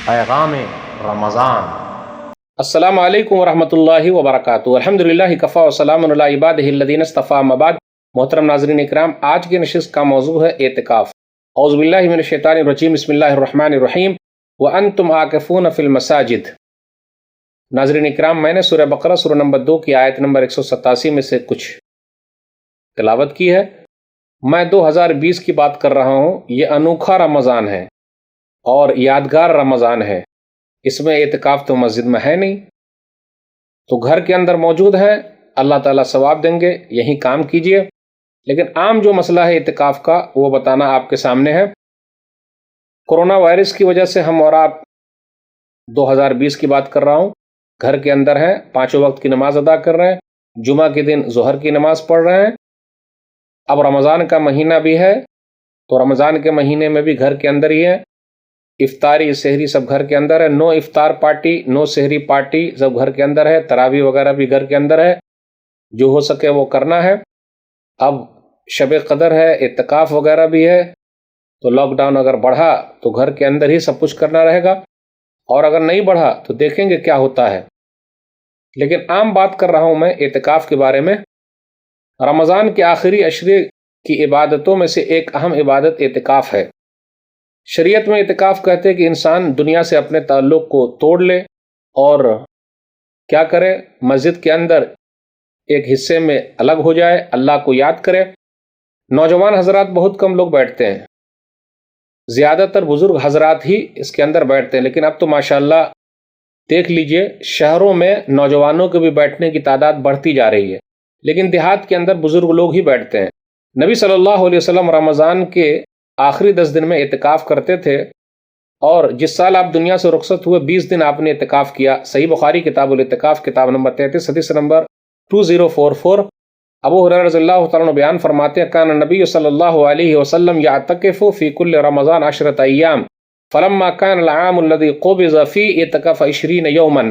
پیغام رمضان۔ السلام علیکم ورحمۃ اللہ وبرکاتہ۔ الحمدللہ کفا وسلام علی عبادہ الذین اصطفیٰ، اما بعد۔ محترم ناظرین اکرام، آج کی نشست کا موضوع ہے اعتکاف۔ اعوذ باللہ من الشیطان الرجیم، بسم اللہ الرحمن الرحیم۔ وانتم عاکفون فی المساجد۔ ناظرین اکرام، میں نے سورہ بقرہ سورہ نمبر 2 کی آیت نمبر 187 میں سے کچھ تلاوت کی ہے۔ میں 2020 کی بات کر رہا ہوں۔ یہ انوکھا رمضان ہے اور یادگار رمضان ہے۔ اس میں اعتکاف تو مسجد میں ہے نہیں، تو گھر کے اندر موجود ہے، اللہ تعالیٰ ثواب دیں گے، یہی کام کیجئے۔ لیکن عام جو مسئلہ ہے اعتکاف کا، وہ بتانا آپ کے سامنے ہے۔ کورونا وائرس کی وجہ سے ہم اور آپ 2020 کی بات کر رہا ہوں، گھر کے اندر ہیں، 5 وقت کی نماز ادا کر رہے ہیں، جمعہ کے دن ظہر کی نماز پڑھ رہے ہیں۔ اب رمضان کا مہینہ بھی ہے، تو رمضان کے مہینے میں بھی گھر کے اندر ہی ہے۔ افطاری سحری سب گھر کے اندر ہے، نو افطار پارٹی، نو سحری پارٹی سب گھر کے اندر ہے، تراویح وغیرہ بھی گھر کے اندر ہے، جو ہو سکے وہ کرنا ہے۔ اب شب قدر ہے، اعتکاف وغیرہ بھی ہے، تو لاک ڈاؤن اگر بڑھا تو گھر کے اندر ہی سب کچھ کرنا رہے گا، اور اگر نہیں بڑھا تو دیکھیں گے کیا ہوتا ہے۔ لیکن عام بات کر رہا ہوں میں اعتکاف کے بارے میں۔ رمضان کے آخری عشرے کی عبادتوں میں سے ایک اہم عبادت اعتکاف ہے۔ شریعت میں اعتکاف کہتے ہیں کہ انسان دنیا سے اپنے تعلق کو توڑ لے اور کیا کرے، مسجد کے اندر ایک حصے میں الگ ہو جائے، اللہ کو یاد کرے۔ نوجوان حضرات بہت کم لوگ بیٹھتے ہیں، زیادہ تر بزرگ حضرات ہی اس کے اندر بیٹھتے ہیں۔ لیکن اب تو ماشاءاللہ دیکھ لیجئے، شہروں میں نوجوانوں کے بھی بیٹھنے کی تعداد بڑھتی جا رہی ہے، لیکن دیہات کے اندر بزرگ لوگ ہی بیٹھتے ہیں۔ نبی صلی اللہ علیہ وسلم رمضان کے آخری 10 دن میں اعتکاف کرتے تھے، اور جس سال آپ دنیا سے رخصت ہوئے 20 دن آپ نے اعتکاف کیا۔ صحیح بخاری کتاب الاعتکاف، کتاب نمبر 33، حدیث نمبر 2044۔ ابو ہریرہ رضی اللہ تعالیٰ عنہ بیان فرماتے ہیں، کان النبی صلی اللہ علیہ وسلم یعتکف فی کل رمضان 10 ایام فلما کان العام الذی قبض فیہ اعتکف 20 یوما۔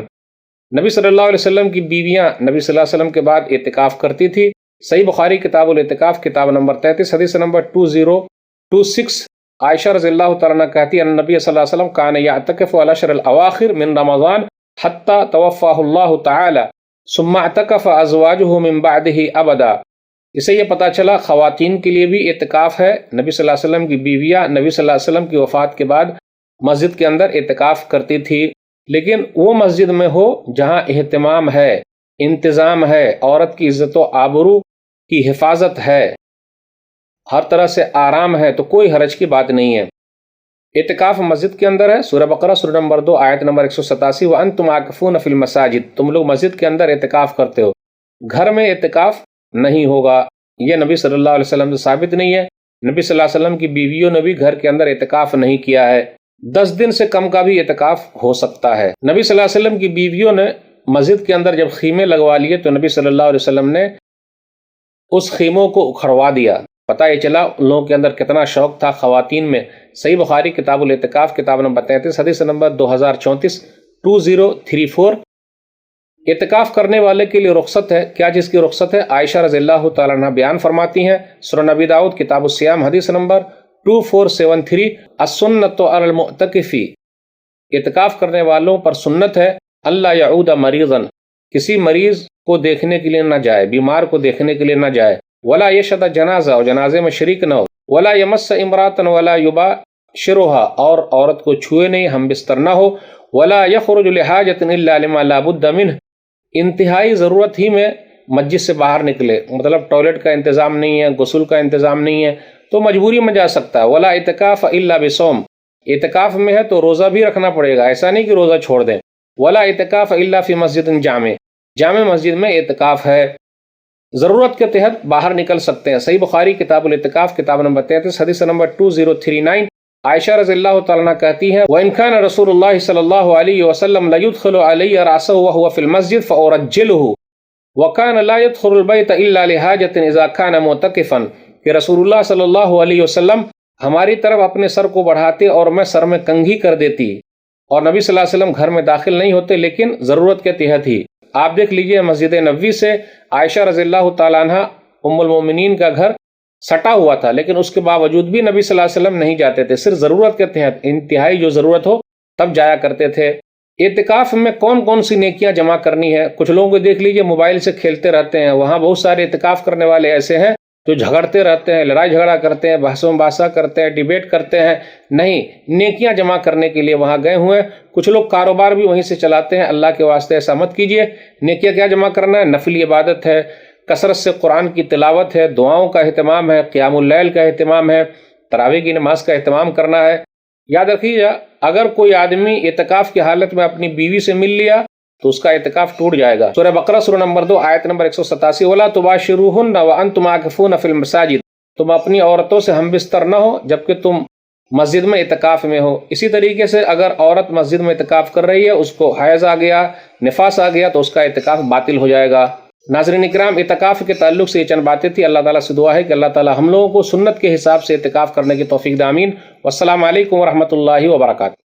نبی صلی اللہ علیہ وسلم کی بیویاں نبی صلی اللہ علیہ وسلم کے بعد اعتکاف کرتی تھی۔ صحیح بخاری کتاب الاعتکاف، کتاب نمبر 33، حدیث نمبر 2026۔ عائشہ رضی اللہ تعالیٰ عنہ کہتی ہے، النبی صلی اللہ علیہ وسلم کان یعتکف علی العشر الاواخر من رمضان حتی توفاہ اللہ تعالی ثم اعتکف ازواجہ من بعدہ ابدا۔ اسے یہ پتہ چلا خواتین کے لیے بھی اعتکاف ہے۔ نبی صلی اللہ علیہ وسلم کی بیویاں نبی صلی اللہ علیہ وسلم کی وفات کے بعد مسجد کے اندر اعتکاف کرتی تھی، لیکن وہ مسجد میں ہو جہاں اہتمام ہے، انتظام ہے، عورت کی عزت و آبرو کی حفاظت ہے، ہر طرح سے آرام ہے، تو کوئی حرج کی بات نہیں ہے۔ اعتکاف مسجد کے اندر ہے۔ سورہ بقرہ سورہ نمبر 2 آیت نمبر 187۔ وانتم عاکفون فی المساجد، تم لوگ مسجد کے اندر اعتکاف کرتے ہو، گھر میں اعتکاف نہیں ہوگا۔ یہ نبی صلی اللہ علیہ وسلم سے ثابت نہیں ہے۔ نبی صلی اللہ علیہ وسلم کی بیویوں نے بھی گھر کے اندر اعتکاف نہیں کیا ہے۔ 10 دن سے کم کا بھی اعتکاف ہو سکتا ہے۔ نبی صلی اللہ علیہ وسلم کی بیویوں نے مسجد کے اندر جب خیمے لگوا لیے تو نبی صلی اللہ علیہ وسلم نے اس خیموں کو اکھڑوا دیا۔ پتہ یہ چلا ان لوگوں کے اندر کتنا شوق تھا خواتین میں۔ صحیح بخاری کتاب الاعتکاف، کتاب نمبر 33، حدیث نمبر 2034، 2034۔ اعتکاف کرنے والے کے لیے رخصت ہے، کیا جس کی رخصت ہے؟ عائشہ رضی اللہ تعالیٰ عنہ بیان فرماتی ہیں، سنن نبی داؤد کتاب الصیام، حدیث نمبر 2473، السنۃ علی المعتکف، اعتکاف کرنے والوں پر سنت ہے اللہ یعود مریضا، کسی مریض کو دیکھنے کے لیے نہ جائے، بیمار کو دیکھنے کے لیے نہ جائے، ولا یشہد جنازہ، اور جنازے میں شریک نہ ہو، ولا یمس امراۃ ولا یباشرھا، اور عورت کو چھوئے نہیں، ہم بستر نہ ہو، ولا یخرج لحاجۃ الا لما لا بد منہ، انتہائی ضرورت ہی میں مسجد سے باہر نکلے، مطلب ٹوائلٹ کا انتظام نہیں ہے، غسل کا انتظام نہیں ہے، تو مجبوری میں جا سکتا ہے۔ ولا اعتکاف الا بصوم، اعتکاف میں ہے تو روزہ بھی رکھنا پڑے گا، ایسا نہیں کہ روزہ چھوڑ دیں۔ ولا اعتکاف الا فی مسجد جامع، جامع مسجد میں اعتکاف ہے، ضرورت کے تحت باہر نکل سکتے ہیں۔ صحیح بخاری کتاب الاعتکاف، کتاب نمبر 33، حدیث نمبر 2039۔ عائشہ رضی اللہ تعالیٰ عنہ کہتی ہیں، وَإِنْ كَانَ رَسُولُ اللَّهِ صلی اللہ علیہ وسلم لَيُدْخِلُ عَلَيَّ رَأْسَهُ وَهُوَ فِي الْمَسْجِدِ فَأُرَجِّلُهُ وَكَانَ لَا يَدْخُلُ الْبَيْتَ إِلَّا لِحَاجَةٍ إِذَا كَانَ مُعْتَكِفًا، کہ رسول اللہ صلی اللہ علیہ وسلم ہماری طرف اپنے سر کو بڑھاتے اور میں سر میں کنگھی کر دیتی، اور نبی صلی اللہ علیہ وسلم گھر میں داخل نہیں ہوتے، لیکن ضرورت کے تحت ہی۔ آپ دیکھ لیجئے مسجد نبوی سے عائشہ رضی اللہ تعالیٰ عنہ ام المومنین کا گھر سٹا ہوا تھا، لیکن اس کے باوجود بھی نبی صلی اللہ علیہ وسلم نہیں جاتے تھے، صرف ضرورت کے تحت، انتہائی جو ضرورت ہو تب جایا کرتے تھے۔ اعتکاف میں کون کون سی نیکیاں جمع کرنی ہے؟ کچھ لوگوں کو دیکھ لیجئے موبائل سے کھیلتے رہتے ہیں، وہاں بہت سارے اعتکاف کرنے والے ایسے ہیں جو جھگڑتے رہتے ہیں، لڑائی جھگڑا کرتے ہیں، بحث و مباحثہ کرتے ہیں، ڈیبیٹ کرتے ہیں۔ نہیں، نیکیاں جمع کرنے کے لیے وہاں گئے ہوئے ہیں۔ کچھ لوگ کاروبار بھی وہیں سے چلاتے ہیں، اللہ کے واسطے ایسا مت کیجئے۔ نیکیاں کیا جمع کرنا ہے؟ نفلی عبادت ہے، کثرت سے قرآن کی تلاوت ہے، دعاؤں کا اہتمام ہے، قیام اللیل کا اہتمام ہے، تراویح کی نماز کا اہتمام کرنا ہے۔ یاد رکھیے، اگر کوئی آدمی اعتکاف کی حالت میں اپنی بیوی سے مل لیا تو اس کا اعتکاف ٹوٹ جائے گا۔ سورہ بقرہ سورہ نمبر 2 آیت نمبر 187، وَلَا تُبَاشِرُوهُنَّ وَأَنْتُمْ عَاكِفُونَ فِي الْمَسَاجِدِ، تم اپنی عورتوں سے ہم بستر نہ ہو جبکہ تم مسجد میں اعتکاف میں ہو۔ اسی طریقے سے اگر عورت مسجد میں اعتکاف کر رہی ہے، اس کو حیض آ گیا، نفاس آ گیا، تو اس کا اعتکاف باطل ہو جائے گا۔ ناظرین اکرام، اعتکاف کے تعلق سے یہ چند باتیں تھی۔ اللہ تعالیٰ سے دعا ہے کہ اللہ تعالیٰ ہم لوگوں کو سنت کے حساب سے اعتکاف کرنے کی توفیق دے، آمین۔ والسلام علیکم ورحمۃ اللہ وبرکاتہ۔